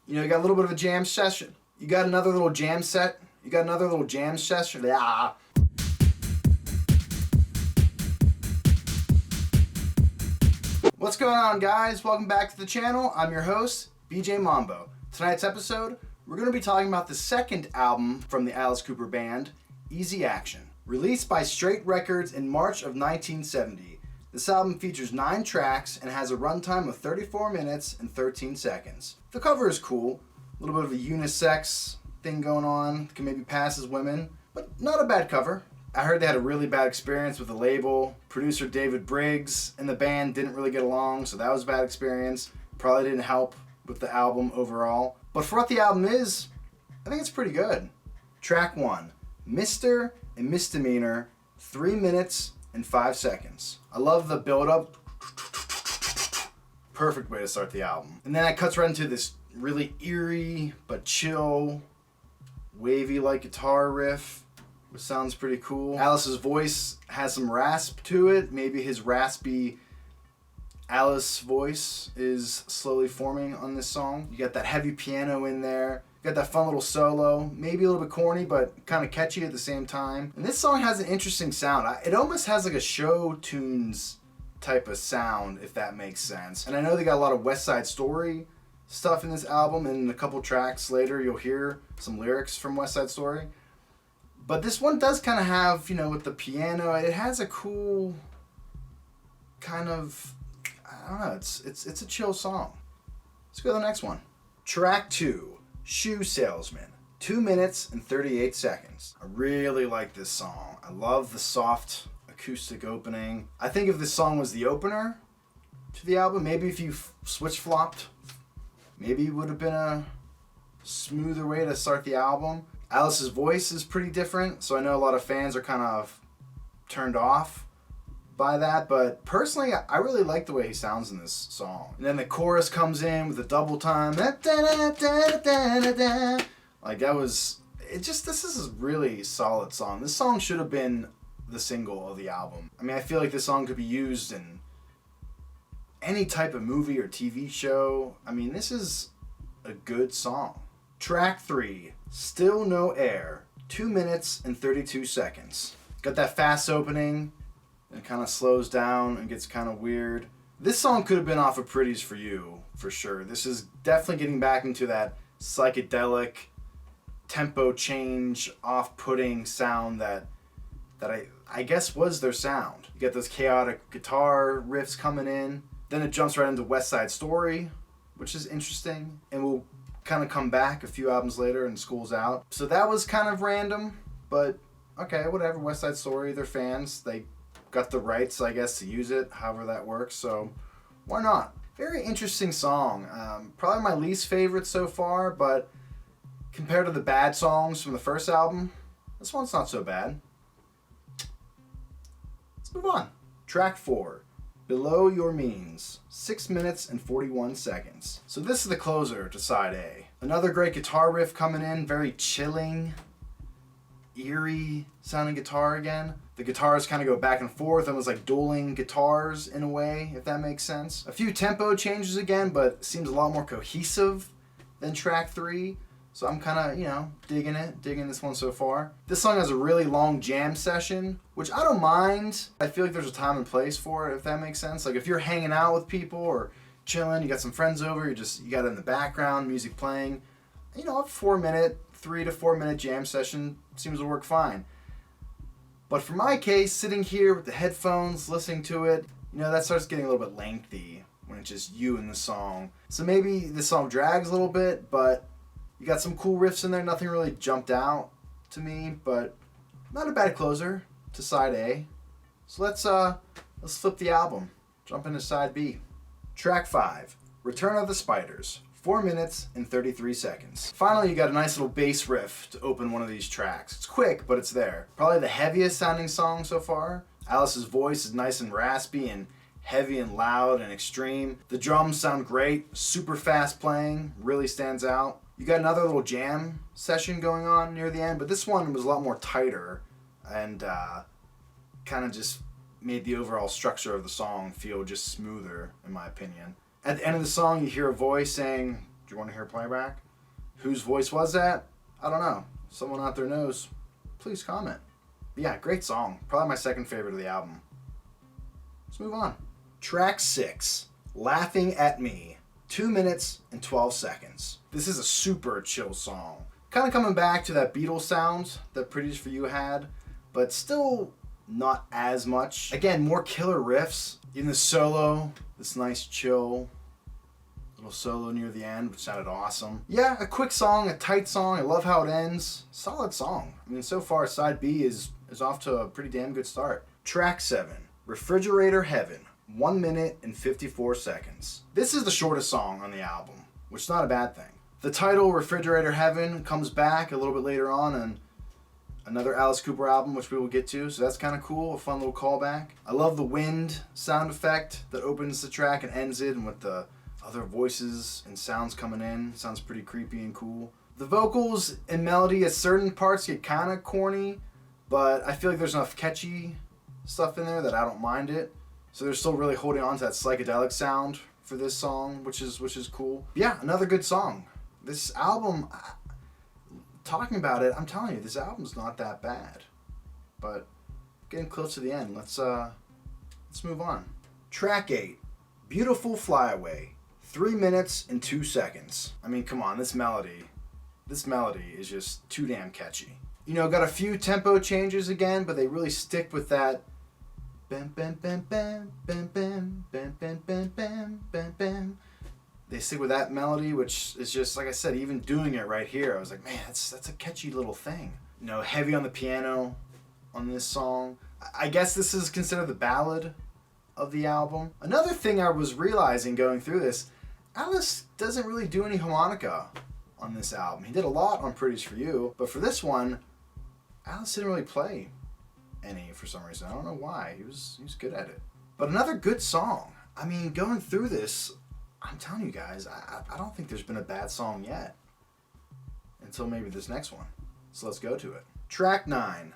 You know, you got a little bit of a jam session. You got another little jam set. You got another little jam session. Ah. What's going on, guys? Welcome back to the channel. I'm your host, BJ Mambo. Tonight's episode, we're going to be talking about the second album from the Alice Cooper Band, Easy Action. Released by Straight Records in March of 1970, this album features 9 tracks and has a runtime of 34 minutes and 13 seconds. The cover is cool, a little bit of a unisex thing going on, can maybe pass as women, but not a bad cover. I heard they had a really bad experience with the label. Producer David Briggs and the band didn't really get along, so that was a bad experience. Probably didn't help with the album overall. But for what the album is, I think it's pretty good. Track 1, Mr. and Misdemeanor, 3 minutes and 5 seconds. I love the build-up. Perfect way to start the album. And then it cuts right into this really eerie but chill, wavy-like guitar riff, which sounds pretty cool. Alice's voice has some rasp to it. Maybe his raspy Alice voice is slowly forming on this song. You got that heavy piano in there. You got that fun little solo. Maybe a little bit corny, but kind of catchy at the same time. And this song has an interesting sound. It almost has like a show tunes type of sound, if that makes sense. And I know they got a lot of West Side Story stuff in this album, and a couple tracks later you'll hear some lyrics from West Side Story. But this one does kind of have, you know, with the piano, it has a cool kind of, I don't know, it's a chill song. Let's go to the next one. Track 2, Shoe Salesman, 2 minutes and 38 seconds. I really like this song. I love the soft acoustic opening. I think if this song was the opener to the album, maybe if you switch flopped, maybe it would have been a smoother way to start the album. Alice's voice is pretty different, so I know a lot of fans are kind of turned off by that, but personally, I really like the way he sounds in this song. And then the chorus comes in with a double time. Like that was, this is a really solid song. This song should have been the single of the album. I mean, I feel like this song could be used in any type of movie or TV show. I mean, this is a good song. Track 3, Still No Air, 2 minutes and 32 seconds. Got that fast opening, and it kind of slows down and gets kind of weird. This song could have been off of Pretty's For You, for sure. This is definitely getting back into that psychedelic, tempo change, off-putting sound that I guess was their sound. You get those chaotic guitar riffs coming in. Then it jumps right into West Side Story, which is interesting, and we'll kind of come back a few albums later and School's Out. So that was kind of random, but okay, whatever. West Side Story, they're fans. They got the rights, I guess, to use it, however that works, so why not? Very interesting song. Probably my least favorite so far, but compared to the bad songs from the first album, this one's not so bad. Let's move on. Track 4. Below Your Means, 6 minutes and 41 seconds. So this is the closer to side A. Another great guitar riff coming in, very chilling, eerie sounding guitar again. The guitars kind of go back and forth, almost like dueling guitars in a way, if that makes sense. A few tempo changes again, but seems a lot more cohesive than track 3. So I'm kind of, digging this one so far. This song has a really long jam session, which I don't mind. I feel like there's a time and place for it, if that makes sense. Like if you're hanging out with people or chilling, you got some friends over, you got it in the background, music playing. A 3 to 4 minute jam session seems to work fine. But for my case, sitting here with the headphones, listening to it, that starts getting a little bit lengthy when it's just you and the song. So maybe the song drags a little bit, but you got some cool riffs in there. Nothing really jumped out to me, but not a bad closer to side A. So let's flip the album. Jump into side B. Track 5, Return of the Spiders, 4 minutes and 33 seconds. Finally, you got a nice little bass riff to open one of these tracks. It's quick, but it's there. Probably the heaviest sounding song so far. Alice's voice is nice and raspy and heavy and loud and extreme. The drums sound great, super fast playing, really stands out. You got another little jam session going on near the end, but this one was a lot more tighter and kind of just made the overall structure of the song feel just smoother, in my opinion. At the end of the song, you hear a voice saying, Do you want to hear playback? Whose voice was that? I don't know. Someone out there knows. Please comment. But yeah, great song. Probably my second favorite of the album. Let's move on. Track 6, Laughing at Me. 2 minutes and 12 seconds. This is a super chill song. Kind of coming back to that Beatles sound that Pretties for You had, but still not as much. Again, more killer riffs. In the solo, this nice chill little solo near the end, which sounded awesome. Yeah, a quick song, a tight song. I love how it ends. Solid song. I mean, so far, side B is off to a pretty damn good start. Track 7, Refrigerator Heaven. 1 minute and 54 seconds. This is the shortest song on the album, which is not a bad thing. The title, Refrigerator Heaven, comes back a little bit later on in another Alice Cooper album, which we will get to, so that's kind of cool, a fun little callback. I love the wind sound effect that opens the track and ends it, and with the other voices and sounds coming in. Sounds pretty creepy and cool. The vocals and melody at certain parts get kind of corny, but I feel like there's enough catchy stuff in there that I don't mind it. So they're still really holding on to that psychedelic sound for this song, which is cool. Yeah, another good song. This album, talking about it, I'm telling you, this album's not that bad. But getting close to the end, let's move on. Track 8, Beautiful Flyaway. 3 minutes and 2 seconds. I mean, come on, this melody is just too damn catchy. You know, got a few tempo changes again, but they really stick with that bam bam bam bam bam bam bam bam bam bam bam bam. They stick with that melody, which is just, like I said, even doing it right here, I was like, man, that's a catchy little thing. You know, heavy on the piano on this song. I guess this is considered the ballad of the album. Another thing I was realizing going through this, Alice doesn't really do any harmonica on this album. He did a lot on Pretties for You, but for this one, Alice didn't really play any for some reason. I don't know why. He was good at it. But another good song. I mean, going through this, I'm telling you guys, I don't think there's been a bad song yet. Until maybe this next one. So let's go to it. Track 9,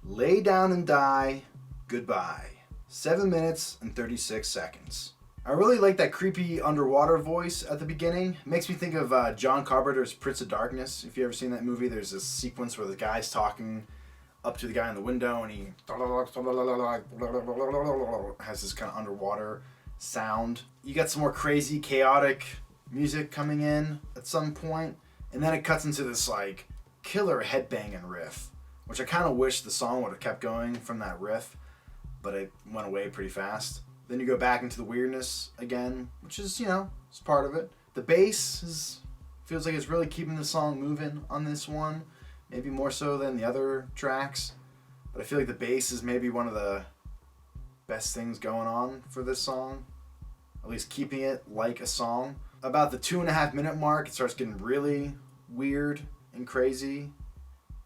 Lay Down and Die, Goodbye. 7 minutes and 36 seconds. I really like that creepy underwater voice at the beginning. It makes me think of John Carpenter's Prince of Darkness. If you've ever seen that movie, there's this sequence where the guy's talking up to the guy in the window and he has this kind of underwater sound. You got some more crazy, chaotic music coming in at some point, and then it cuts into this like killer headbanging riff, which I kind of wish the song would have kept going from that riff, but it went away pretty fast. Then you go back into the weirdness again, which is, you know, it's part of it. The bass feels like it's really keeping the song moving on this one, maybe more so than the other tracks. But I feel like the bass is maybe one of the best things going on for this song, at least keeping it like a song. About the 2.5 minute mark, it starts getting really weird and crazy,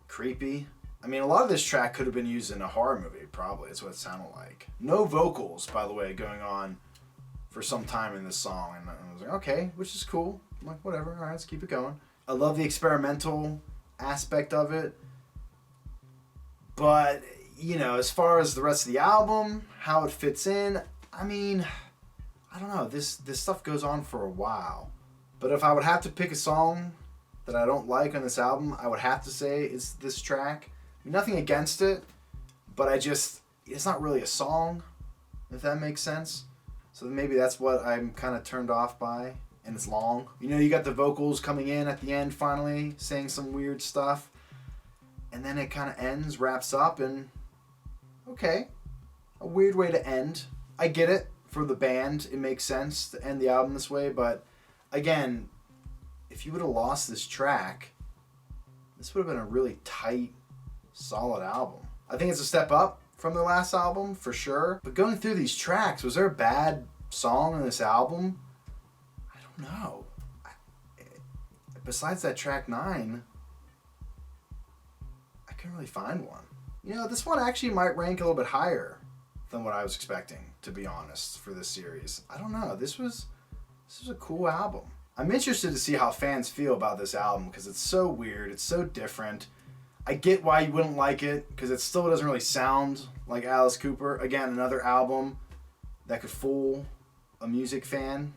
creepy. I mean, a lot of this track could have been used in a horror movie, probably. That's what it sounded like. No vocals, by the way, going on for some time in this song. And I was like, okay, which is cool. I'm like, whatever, all right, let's keep it going. I love the experimental aspect of it. But, you know, as far as the rest of the album, how it fits in, I mean, I don't know. This stuff goes on for a while. But if I would have to pick a song that I don't like on this album, I would have to say it's this track. Nothing against it, but it's not really a song, if that makes sense. So maybe that's what I'm kind of turned off by, and it's long. You know, you got the vocals coming in at the end finally, saying some weird stuff, and then it kind of ends, wraps up, and okay, a weird way to end. I get it, for the band, it makes sense to end the album this way, but again, if you would have lost this track, this would have been a really tight, solid album. I think it's a step up from their last album, for sure. But going through these tracks, was there a bad song on this album? I don't know. Besides that track 9, I couldn't really find one. You know, this one actually might rank a little bit higher than what I was expecting, to be honest, for this series. I don't know. This was a cool album. I'm interested to see how fans feel about this album because it's so weird. It's so different. I get why you wouldn't like it because it still doesn't really sound like Alice Cooper. Again, another album that could fool a music fan.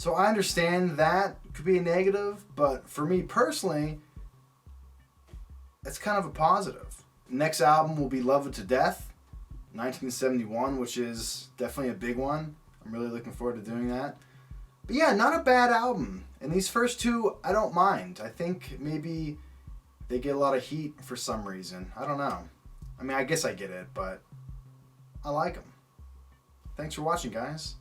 So I understand that could be a negative, but for me personally, it's kind of a positive. Next album will be Love It to Death, 1971, which is definitely a big one. I'm really looking forward to doing that. But yeah, not a bad album. And these first two, I don't mind. I think maybe they get a lot of heat for some reason. I don't know. I mean, I guess I get it, but I like them. Thanks for watching, guys.